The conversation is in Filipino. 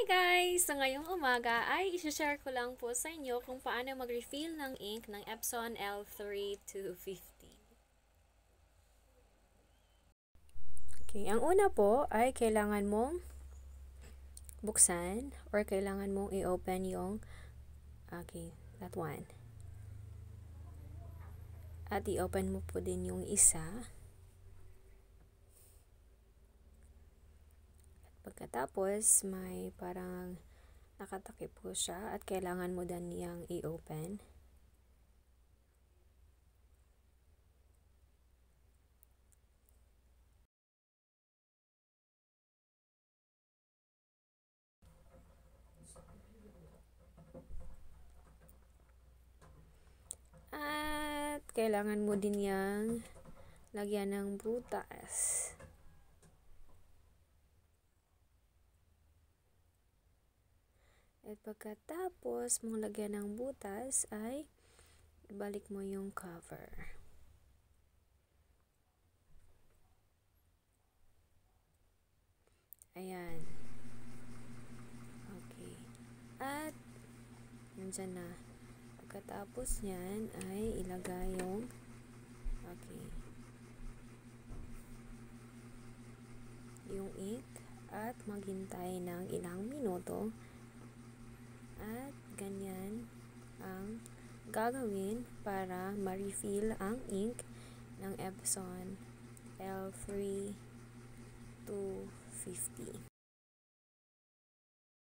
Hi guys! So ngayong umaga ay isi-share ko lang po sa inyo kung paano mag-refill ng ink ng Epson L3250. Okay, ang una po ay kailangan mong buksan or kailangan mong i-open yung that one. At i-open mo po din yung isa. Pagkatapos, may parang nakatakip po siya at kailangan mo din niyang i-open. At kailangan mo din niyang lagyan ng butas. At pagkatapos mong lagyan ng butas ay ibalik mo yung cover. Ayan. Okay. At nandyan na. Pagkatapos nyan ay ilagay yung yung ink at maghintay ng ilang minuto. At ganyan ang gagawin para ma-refill ang ink ng Epson L3250.